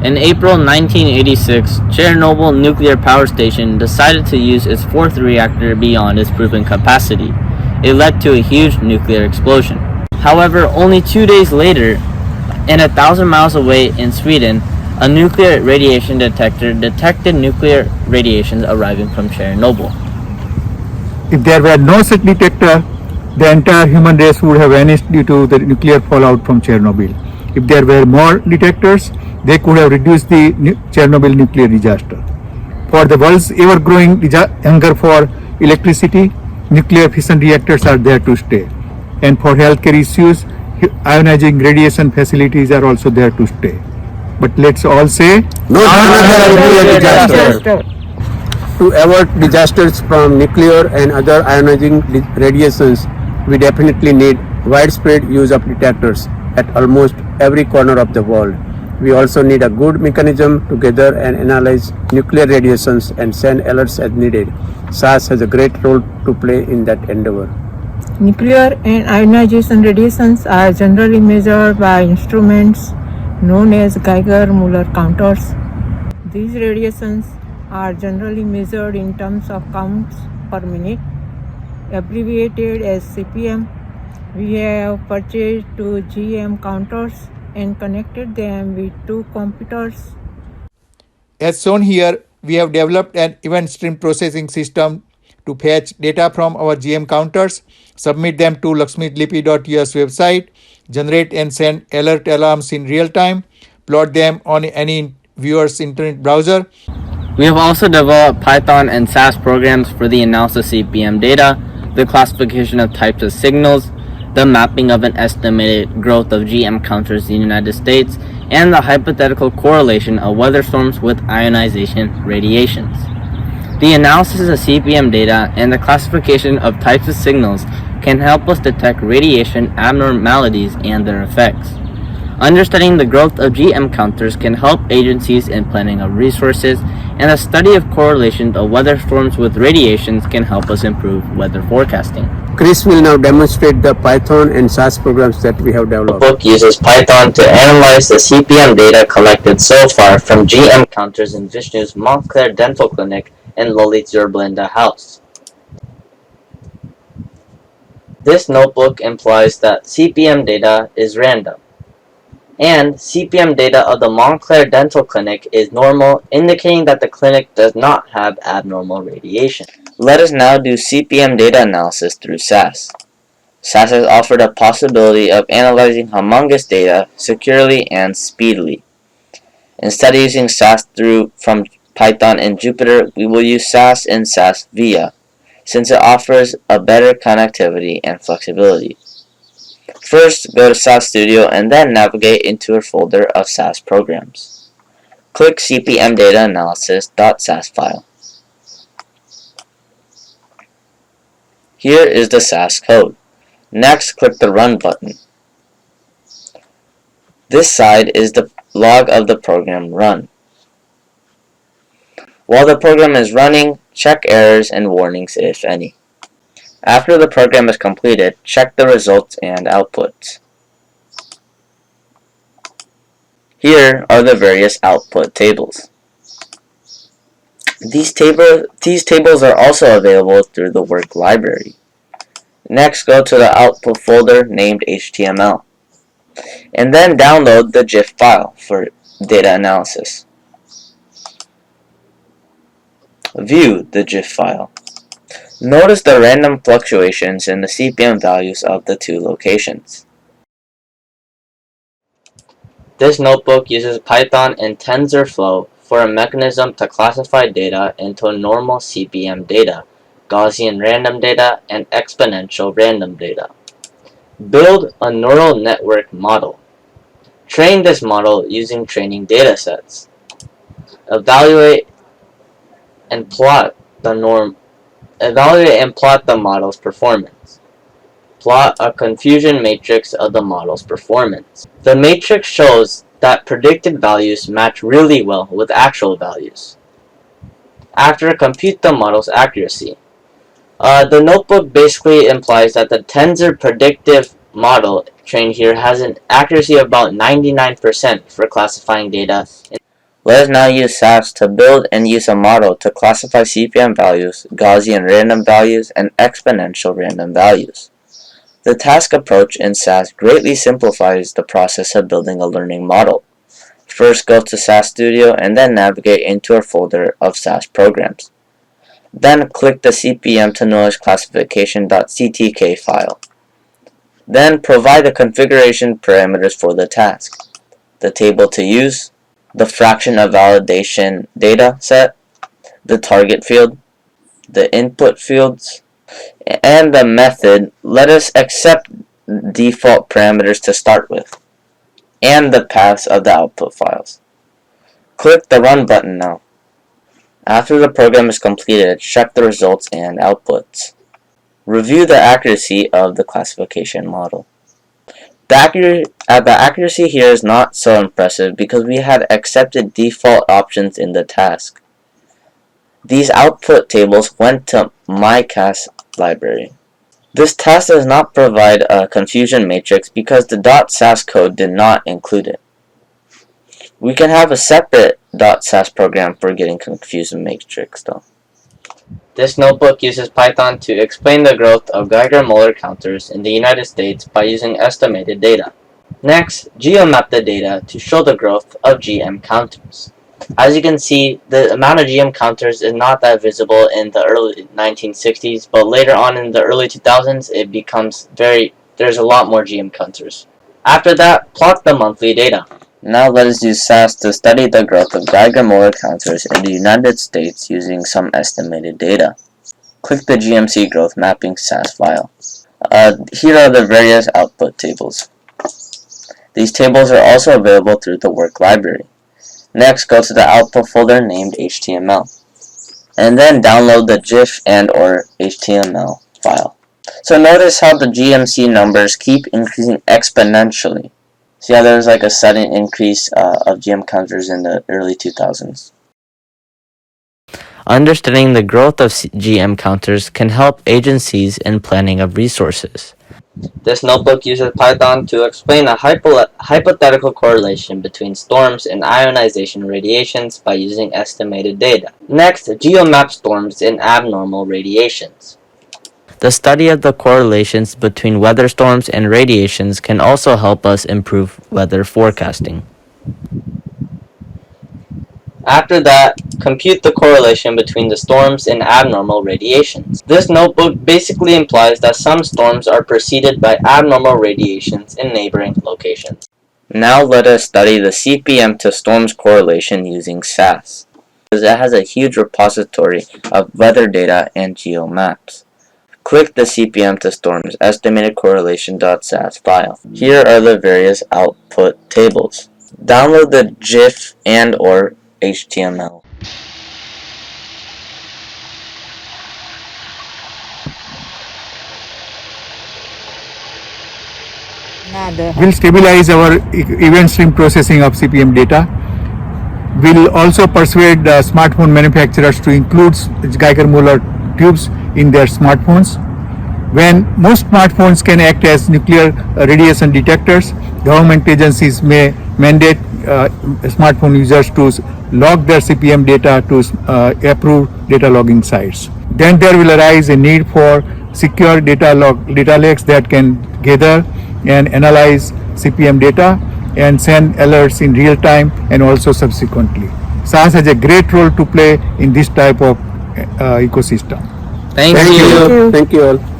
In April 1986, Chernobyl nuclear power station decided to use its fourth reactor beyond its proven capacity. It led to a huge nuclear explosion. However, only 2 days later, and 1,000 miles away in Sweden, a nuclear radiation detector detected nuclear radiations arriving from Chernobyl. If there were no such detector, the entire human race would have vanished due to the nuclear fallout from Chernobyl. If there were more detectors, they could have reduced the Chernobyl nuclear disaster. For the world's ever-growing hunger for electricity, nuclear fission reactors are there to stay. And for healthcare issues, ionizing radiation facilities are also there to stay. But let's all say, no nuclear disaster. To avoid disasters from nuclear and other ionizing radiations, we definitely need widespread use of detectors at almost every corner of the world. We also need a good mechanism to gather and analyze nuclear radiations and send alerts as needed. SAS has a great role to play in that endeavor. Nuclear and ionization radiations are generally measured by instruments known as Geiger-Müller counters. These radiations are generally measured in terms of counts per minute, abbreviated as CPM. We have purchased 2 GM counters and connected them with 2 computers. as shown here, we have developed an event stream processing system to fetch data from our GM counters, submit them to laxmi.us website, generate and send alert alarms in real time, plot them on any viewer's internet browser. We have also developed Python and SAS programs for the analysis of CPM data, the classification of types of signals, the mapping of an estimated growth of GM counters in the United States, and the hypothetical correlation of weather storms with ionization radiations. The analysis of CPM data and the classification of types of signals can help us detect radiation abnormalities and their effects. Understanding the growth of GM counters can help agencies in planning of resources, and the study of correlations of weather storms with radiations can help us improve weather forecasting. Krish will now demonstrate the Python and SAS programs that we have developed. The book uses Python to analyze the CPM data collected so far from GM counters in Vishnu's Montclair Dental Clinic and Lalit's Urblinda house. This notebook implies that CPM data is random, and CPM data of the Montclair Dental Clinic is normal, indicating that the clinic does not have abnormal radiation. Let us now do CPM data analysis through SAS. SAS has offered a possibility of analyzing humongous data securely and speedily. Instead of using SAS from Python and Jupyter, we will use SAS in SAS VIA, since it offers a better connectivity and flexibility. First, go to SAS Studio and then navigate into a folder of SAS programs. Click CPM Data Analysis.SAS file. Here is the SAS code. Next, click the Run button. This side is the log of the program run. While the program is running, check errors and warnings if any. After the program is completed, check the results and outputs. Here are the various output tables. These tables are also available through the work library. Next, go to the output folder named HTML, and then download the GIF file for data analysis. View the GIF file. Notice the random fluctuations in the CPM values of the 2 locations. This notebook uses Python and TensorFlow for a mechanism to classify data into normal CPM data, Gaussian random data, and exponential random data. Build a neural network model. Train this model using training datasets. Evaluate and plot the model's performance. Plot a confusion matrix of the model's performance. The matrix shows that predicted values match really well with actual values. After, compute the model's accuracy. The notebook basically implies that the tensor predictive model trained here has an accuracy of about 99% for classifying data. Let us now use SAS to build and use a model to classify CPM values, Gaussian random values, and exponential random values. The task approach in SAS greatly simplifies the process of building a learning model. First, go to SAS Studio and then navigate into our folder of SAS programs. Then click the CPM to noise classification.ctk file. Then provide the configuration parameters for the task, the table to use, the fraction of validation data set, the target field, the input fields, and the method. Let us accept default parameters to start with, and the paths of the output files. Click the Run button now. After the program is completed, check the results and outputs. Review the accuracy of the classification model. The accuracy here is not so impressive because we had accepted default options in the task. These output tables went to myCast library. This task does not provide a confusion matrix because the .SAS code did not include it. We can have a separate .SAS program for getting confusion matrix though. This notebook uses Python to explain the growth of Geiger-Müller counters in the United States by using estimated data. Next, geomap the data to show the growth of GM counters. As you can see, the amount of GM counters is not that visible in the early 1960s, but later on in the early 2000s, there's a lot more GM counters. After that, plot the monthly data. Now let us use SAS to study the growth of Geiger-Müller counters in the United States using some estimated data. Click the GMC growth mapping SAS file. Here are the various output tables. These tables are also available through the work library. Next, go to the output folder named HTML, and then download the GIF and/or HTML file. So notice how the GMC numbers keep increasing exponentially. See how there's like a sudden increase of GM counters in the early 2000s. Understanding the growth of GM counters can help agencies in planning of resources. This notebook uses Python to explain a hypothetical correlation between storms and ionization radiations by using estimated data. Next, geomap storms and abnormal radiations. The study of the correlations between weather storms and radiations can also help us improve weather forecasting. After that, compute the correlation between the storms and abnormal radiations. This notebook basically implies that some storms are preceded by abnormal radiations in neighboring locations. Now let us study the CPM to storms correlation using SAS, because it has a huge repository of weather data and geomaps. Click the CPM to storms estimated correlation.sas file. Here are the various output tables. Download the GIF and/or HTML. Will stabilize our event stream processing of CPM data. Will also persuade the smartphone manufacturers to include Geiger-Müller tubes in their smartphones. When most smartphones can act as nuclear radiation detectors, government agencies may mandate smartphone users to log their CPM data to approved data logging sites. Then there will arise a need for secure data lakes that can gather and analyze CPM data and send alerts in real time and also subsequently. SAS has a great role to play in this type of ecosystem. Thank you. Thank you all.